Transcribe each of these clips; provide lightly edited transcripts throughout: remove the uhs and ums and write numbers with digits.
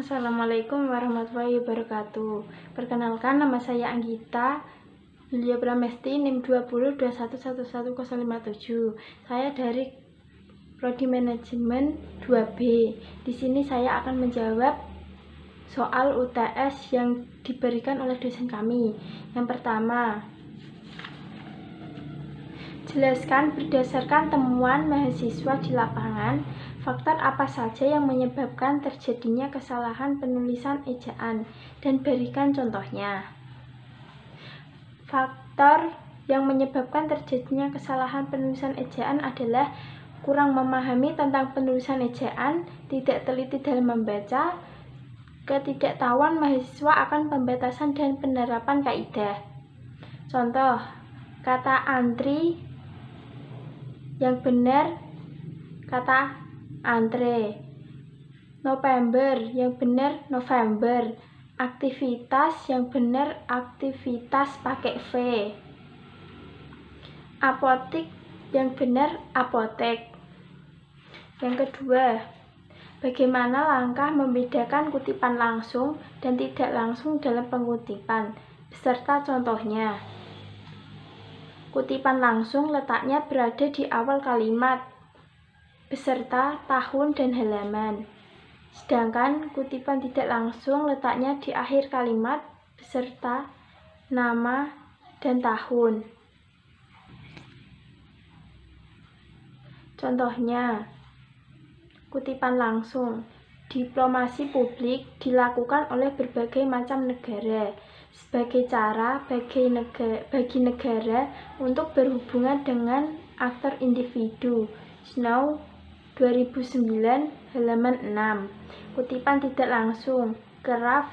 Assalamualaikum warahmatullahi wabarakatuh. Perkenalkan, nama saya Anggita Yulia Pramesti, NIM 2021111057. Saya dari Prodi Manajemen 2B. Di sini saya akan menjawab soal UTS yang diberikan oleh dosen kami. Yang pertama, jelaskan berdasarkan temuan mahasiswa di lapangan, faktor apa saja yang menyebabkan terjadinya kesalahan penulisan ejaan, dan berikan contohnya. Faktor yang menyebabkan terjadinya kesalahan penulisan ejaan adalah kurang memahami tentang penulisan ejaan, tidak teliti dalam membaca, ketidaktahuan mahasiswa akan pembatasan dan penerapan kaidah. Contoh, kata antri yang benar kata antre, November yang benar November, aktivitas yang benar aktivitas pakai V, apotik yang benar apotek. Yang kedua, bagaimana langkah membedakan kutipan langsung dan tidak langsung dalam pengutipan, beserta contohnya. Kutipan langsung letaknya berada di awal kalimat beserta tahun dan halaman. Sedangkan kutipan tidak langsung letaknya di akhir kalimat beserta nama dan tahun. Contohnya, kutipan langsung. Diplomasi publik dilakukan oleh berbagai macam negara sebagai cara bagi negara untuk berhubungan dengan aktor individu. Snow 2009 halaman 6. Kutipan tidak langsung. Kraft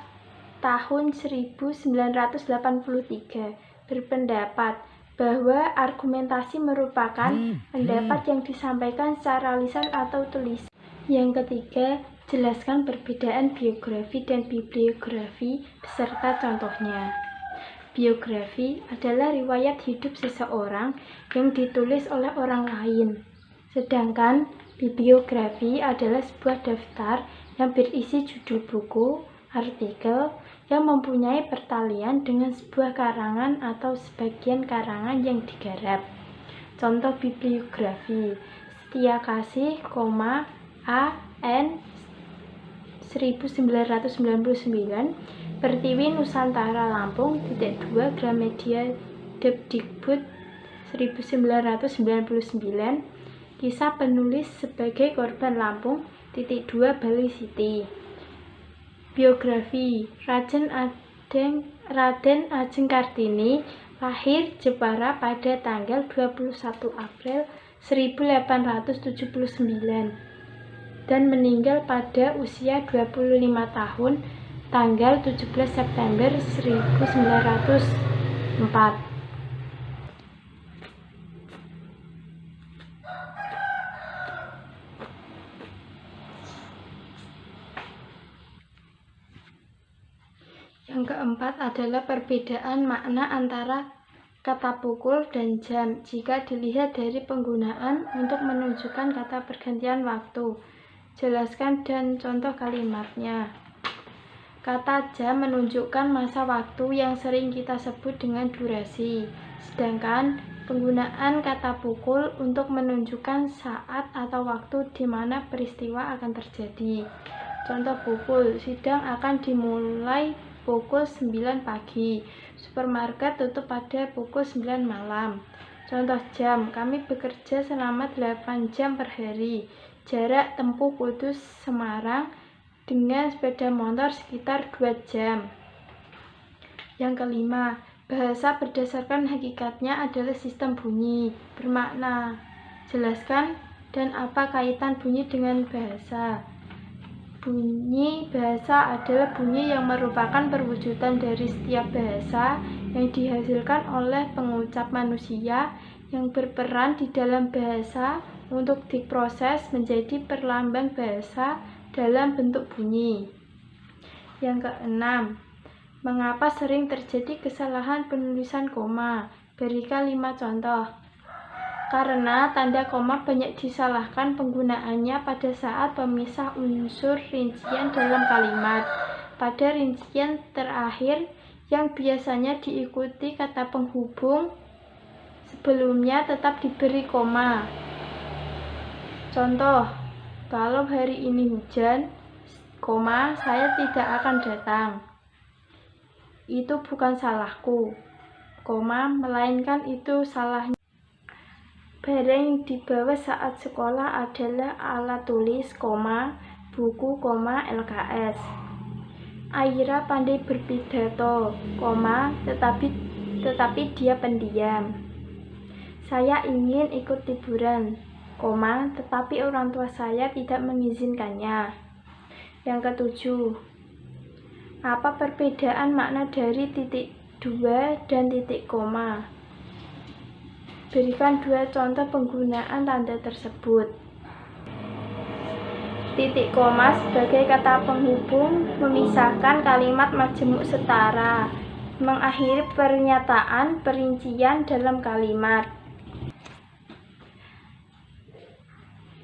tahun 1983 berpendapat bahwa argumentasi merupakan pendapat yang disampaikan secara lisan atau tulisan. Yang ketiga, jelaskan perbedaan biografi dan bibliografi beserta contohnya. Biografi adalah riwayat hidup seseorang yang ditulis oleh orang lain. Sedangkan bibliografi adalah sebuah daftar yang berisi judul buku, artikel, yang mempunyai pertalian dengan sebuah karangan atau sebagian karangan yang digarap. Contoh bibliografi: Setia Kasih, A.N. 1999, Pertiwi Nusantara Lampung, 2 Gramedia Depdikbud 1999, Kisah penulis sebagai korban Lampung, 2 Bali City. Biografi: Raden Ajeng Kartini, lahir Jepara pada tanggal 21 April 1879 dan meninggal pada usia 25 tahun tanggal 17 September 1904. Yang keempat adalah perbedaan makna antara kata pukul dan jam jika dilihat dari penggunaan untuk menunjukkan kata pergantian waktu. Jelaskan dan contoh kalimatnya. Kata jam menunjukkan masa waktu yang sering kita sebut dengan durasi, sedangkan penggunaan kata pukul untuk menunjukkan saat atau waktu di mana peristiwa akan terjadi. Contoh pukul: sidang akan dimulai pukul 9 pagi, supermarket tutup pada pukul 9 malam. Contoh jam: kami bekerja selama 8 jam per hari. Jarak tempuh Kudus Semarang dengan sepeda motor sekitar 2 jam. Yang kelima, bahasa berdasarkan hakikatnya adalah sistem bunyi. Bermakna, jelaskan dan apa kaitan bunyi dengan bahasa. Bunyi bahasa adalah bunyi yang merupakan perwujudan dari setiap bahasa yang dihasilkan oleh pengucap manusia yang berperan di dalam bahasa untuk diproses menjadi perlambang bahasa dalam bentuk bunyi. Yang keenam, mengapa sering terjadi kesalahan penulisan koma? Berikan 5 contoh. karena tanda koma banyak disalahkan penggunaannya pada saat pemisah unsur rincian dalam kalimat. Pada rincian terakhir yang biasanya diikuti kata penghubung, sebelumnya tetap diberi koma. Contoh, kalau hari ini hujan, koma, saya tidak akan datang. Itu bukan salahku, koma, melainkan itu salahnya. Barang yang dibawa saat sekolah adalah alat tulis, koma, buku, koma, LKS. Aira pandai berpidato, koma, tetapi dia pendiam. Saya ingin ikut liburan, koma, tetapi orang tua saya tidak mengizinkannya. Yang ketujuh, apa perbedaan makna dari titik dua dan titik koma? Berikan 2 contoh penggunaan tanda tersebut. Titik koma sebagai kata penghubung memisahkan kalimat majemuk setara, mengakhiri pernyataan perincian dalam kalimat.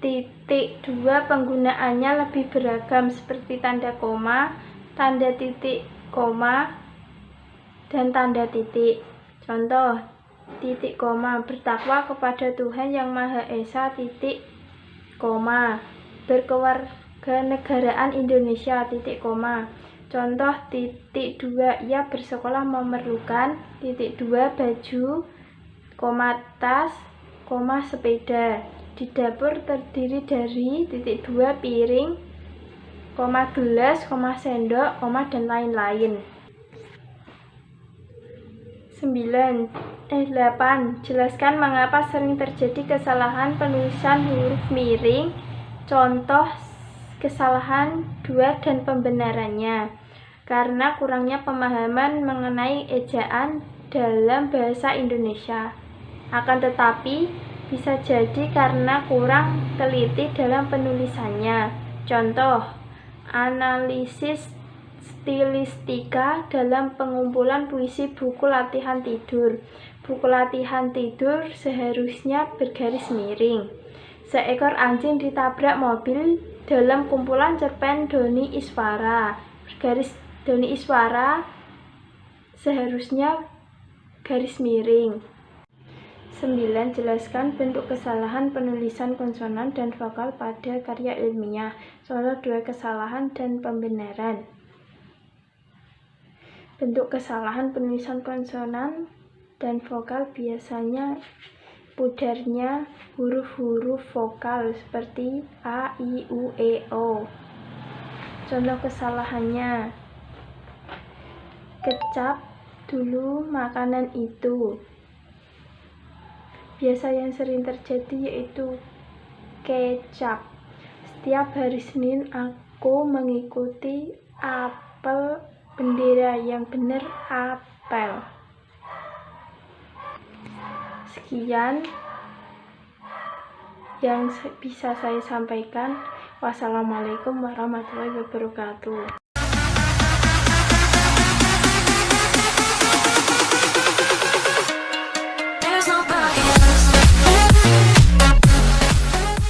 Titik 2 penggunaannya lebih beragam seperti tanda koma, tanda titik koma, dan tanda titik. Contoh, titik koma, bertakwa kepada Tuhan Yang Maha Esa, titik koma, berkewarganegaraan Indonesia, titik koma. Contoh titik 2, ia bersekolah memerlukan, titik 2, baju, koma, tas, koma, sepeda. Di dapur terdiri dari, titik 2, piring, koma, gelas, koma, sendok, koma, dan lain-lain. 8. Jelaskan mengapa sering terjadi kesalahan penulisan huruf miring. Contoh kesalahan 2 dan pembenarannya. Karena kurangnya pemahaman mengenai ejaan dalam bahasa Indonesia. Akan tetapi, bisa jadi karena kurang teliti dalam penulisannya. Contoh, analisis stilistika dalam pengumpulan puisi buku latihan tidur. Buku latihan tidur seharusnya bergaris miring. Seekor anjing ditabrak mobil dalam kumpulan cerpen Doni Iswara. Bergaris Doni Iswara seharusnya garis miring. 9. Jelaskan bentuk kesalahan penulisan konsonan dan vokal pada karya ilmiah. Contoh 2 kesalahan dan pembenaran. Bentuk kesalahan penulisan konsonan dan vokal biasanya pudarnya huruf-huruf vokal seperti A, I, U, E, O. Contoh kesalahannya, kecap dulu makanan itu. Biasa yang sering terjadi yaitu kecap. Setiap hari Senin aku mengikuti apel bendera, yang benar apel. Sekian yang bisa saya sampaikan. Wassalamualaikum warahmatullahi wabarakatuh.